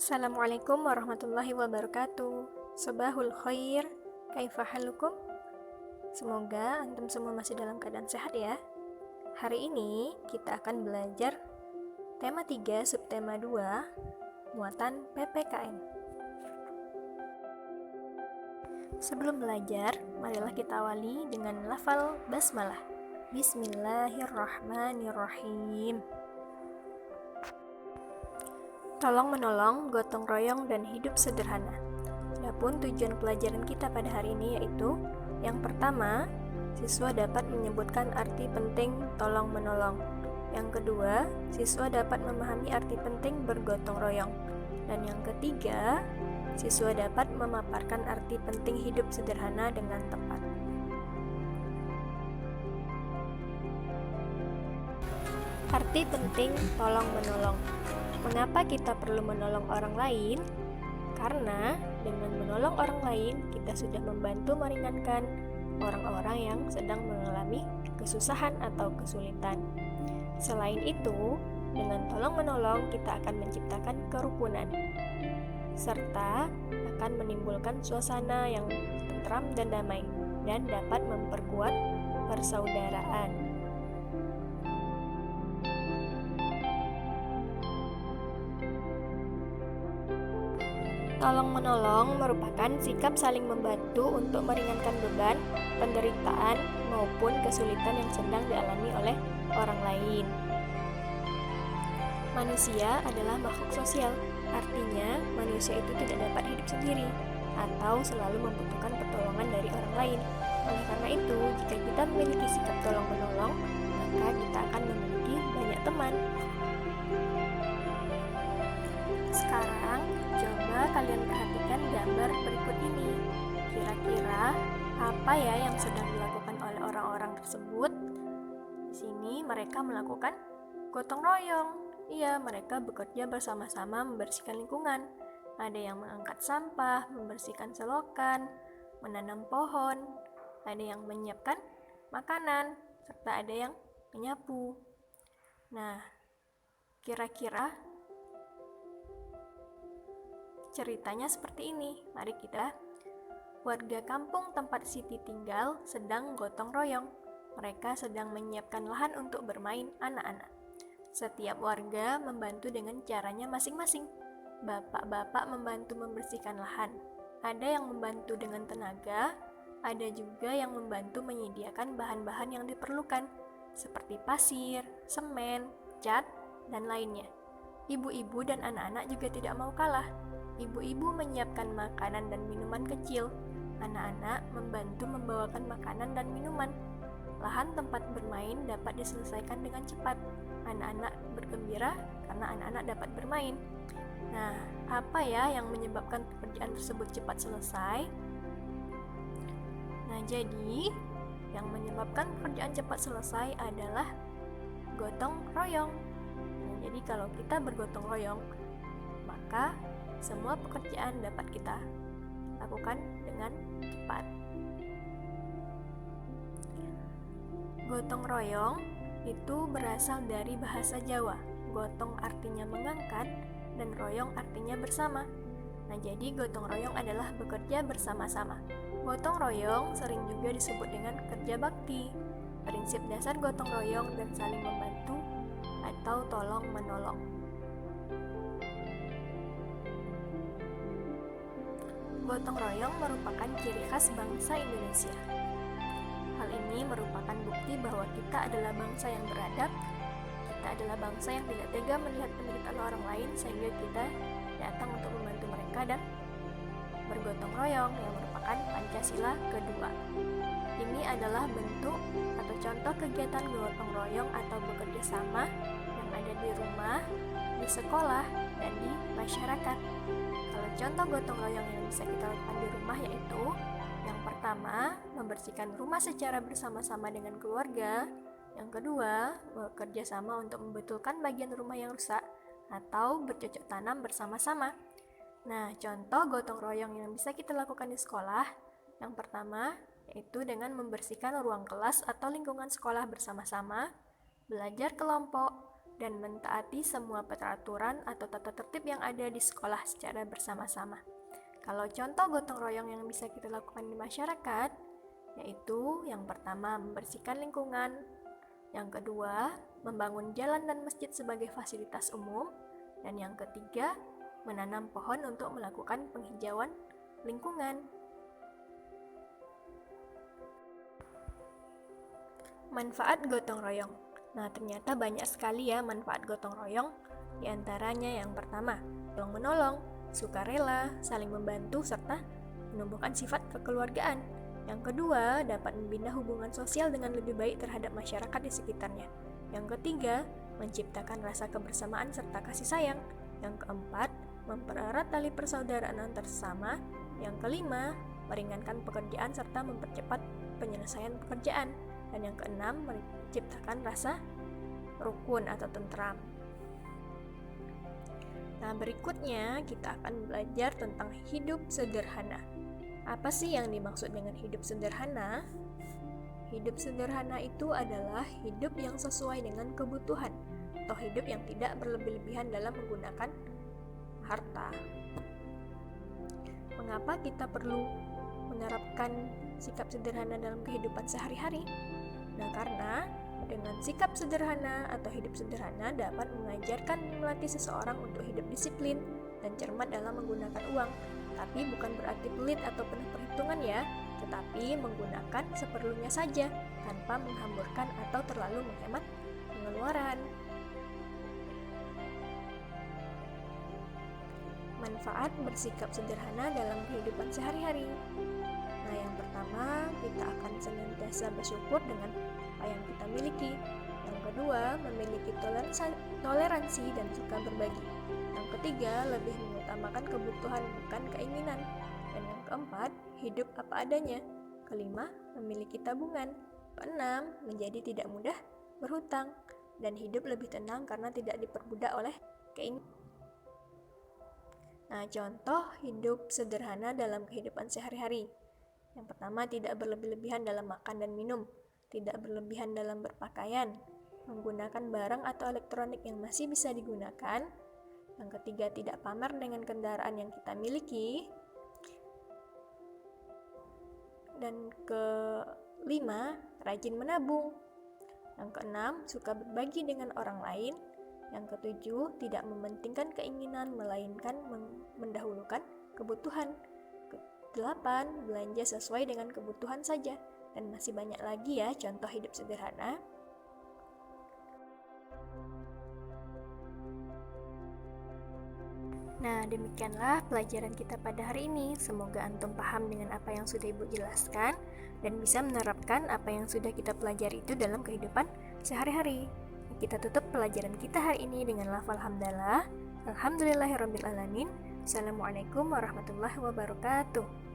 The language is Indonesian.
Assalamualaikum warahmatullahi wabarakatuh. Sabahul khair, kaifa halukum? Semoga antum semua masih dalam keadaan sehat ya. Hari ini kita akan belajar tema 3 subtema 2, muatan PPKN. Sebelum belajar, marilah kita awali dengan lafal basmalah. Bismillahirrahmanirrahim. Tolong menolong, gotong royong, dan hidup sederhana. Adapun tujuan pelajaran kita pada hari ini yaitu yang pertama, siswa dapat menyebutkan arti penting tolong menolong. Yang kedua, siswa dapat memahami arti penting bergotong royong. Dan yang ketiga, siswa dapat memaparkan arti penting hidup sederhana dengan tepat. Arti penting tolong menolong. Mengapa kita perlu menolong orang lain? Karena dengan menolong orang lain, kita sudah membantu meringankan orang-orang yang sedang mengalami kesusahan atau kesulitan. Selain itu, dengan tolong-menolong kita akan menciptakan kerukunan, serta akan menimbulkan suasana yang tentram dan damai, dan dapat memperkuat persaudaraan. Tolong-menolong merupakan sikap saling membantu untuk meringankan beban, penderitaan, maupun kesulitan yang sedang dialami oleh orang lain. Manusia adalah makhluk sosial, artinya manusia itu tidak dapat hidup sendiri atau selalu membutuhkan pertolongan dari orang lain. Oleh karena itu, jika kita memiliki sikap tolong-menolong, maka kita akan memiliki banyak teman. Sekarang, coba kalian perhatikan gambar berikut ini. Kira-kira apa ya yang sedang dilakukan oleh orang-orang tersebut? Di sini mereka melakukan gotong royong. Iya, mereka bekerja bersama-sama membersihkan lingkungan. Ada yang mengangkat sampah, membersihkan selokan, menanam pohon, ada yang menyiapkan makanan, serta ada yang menyapu. Nah, kira-kira ceritanya seperti ini. Mari kita. Warga kampung tempat Siti tinggal sedang gotong royong. Mereka sedang menyiapkan lahan untuk bermain anak-anak. Setiap warga membantu dengan caranya masing-masing. Bapak-bapak membantu membersihkan lahan. Ada yang membantu dengan tenaga, ada juga yang membantu menyediakan bahan-bahan yang diperlukan, seperti pasir, semen, cat, dan lainnya. Ibu-ibu dan anak-anak juga tidak mau kalah. Ibu-ibu menyiapkan makanan dan minuman kecil. Anak-anak membantu membawakan makanan dan minuman. Lahan tempat bermain dapat diselesaikan dengan cepat. Anak-anak bergembira karena anak-anak dapat bermain. Nah, apa ya yang menyebabkan pekerjaan tersebut cepat selesai? Nah, jadi yang menyebabkan pekerjaan cepat selesai adalah gotong royong. Nah, jadi kalau kita bergotong royong, maka semua pekerjaan dapat kita lakukan dengan cepat. Gotong royong itu berasal dari bahasa Jawa. Gotong artinya mengangkat dan royong artinya bersama. Nah, jadi gotong royong adalah bekerja bersama-sama. Gotong royong sering juga disebut dengan kerja bakti. Prinsip dasar gotong royong dan saling membantu atau tolong menolong. Gotong royong merupakan ciri khas bangsa Indonesia. Hal ini merupakan bukti bahwa kita adalah bangsa yang beradab, kita adalah bangsa yang tidak tega melihat penderitaan orang lain sehingga kita datang untuk membantu mereka dan bergotong royong yang merupakan Pancasila kedua. Ini adalah bentuk atau contoh kegiatan gotong royong atau bekerja sama yang ada di rumah, di sekolah, dan di masyarakat. Kalau contoh gotong royong yang bisa kita lakukan di rumah yaitu yang pertama, membersihkan rumah secara bersama-sama dengan keluarga. Yang kedua, bekerja sama untuk membetulkan bagian rumah yang rusak atau bercocok tanam bersama-sama. Nah, contoh gotong royong yang bisa kita lakukan di sekolah, yang pertama yaitu dengan membersihkan ruang kelas atau lingkungan sekolah bersama-sama, belajar kelompok, dan mentaati semua peraturan atau tata tertib yang ada di sekolah secara bersama-sama. Kalau contoh gotong royong yang bisa kita lakukan di masyarakat, yaitu yang pertama membersihkan lingkungan, yang kedua membangun jalan dan masjid sebagai fasilitas umum, dan yang ketiga menanam pohon untuk melakukan penghijauan lingkungan. Manfaat gotong royong. Nah, ternyata banyak sekali ya manfaat gotong royong. Di antaranya yang pertama, tolong-menolong, sukarela, saling membantu, serta menumbuhkan sifat kekeluargaan. Yang kedua, dapat membina hubungan sosial dengan lebih baik terhadap masyarakat di sekitarnya. Yang ketiga, menciptakan rasa kebersamaan serta kasih sayang. Yang keempat, mempererat tali persaudaraan antar sesama. Yang kelima, meringankan pekerjaan serta mempercepat penyelesaian pekerjaan. Dan yang keenam, menciptakan rasa rukun atau tentram. Nah, berikutnya kita akan belajar tentang hidup sederhana. Apa sih yang dimaksud dengan hidup sederhana? Hidup sederhana itu adalah hidup yang sesuai dengan kebutuhan atau hidup yang tidak berlebih-lebihan dalam menggunakan harta. Mengapa kita perlu menerapkan sikap sederhana dalam kehidupan sehari-hari? Nah, karena dengan sikap sederhana atau hidup sederhana dapat mengajarkan melatih seseorang untuk hidup disiplin dan cermat dalam menggunakan uang. Tapi bukan berarti pelit atau penuh perhitungan ya, tetapi menggunakan seperlunya saja tanpa menghamburkan atau terlalu menghemat pengeluaran. Manfaat bersikap sederhana dalam kehidupan sehari-hari. Nah, yang pertama, kita akan senantiasa bersyukur dengan apa yang kita miliki. Yang kedua, memiliki toleransi dan suka berbagi. Yang ketiga, lebih mengutamakan kebutuhan bukan keinginan. Dan yang keempat, hidup apa adanya. Kelima, memiliki tabungan. Keenam, menjadi tidak mudah berhutang. Dan hidup lebih tenang karena tidak diperbudak oleh keinginan. Nah, contoh hidup sederhana dalam kehidupan sehari-hari. Yang pertama, tidak berlebih-lebihan dalam makan dan minum, tidak berlebihan dalam berpakaian, menggunakan barang atau elektronik yang masih bisa digunakan. Yang ketiga, tidak pamer dengan kendaraan yang kita miliki. Dan kelima, rajin menabung. Yang keenam, suka berbagi dengan orang lain. Yang ketujuh, tidak mementingkan keinginan, melainkan mendahulukan kebutuhan. Ke-8, belanja sesuai dengan kebutuhan saja. Dan masih banyak lagi ya contoh hidup sederhana. Nah, demikianlah pelajaran kita pada hari ini. Semoga antum paham dengan apa yang sudah Ibu jelaskan dan bisa menerapkan apa yang sudah kita pelajari itu dalam kehidupan sehari-hari. Kita tutup pelajaran kita hari ini dengan lafal hamdalah. Alhamdulillahirabbil alamin. Assalamualaikum warahmatullahi wabarakatuh.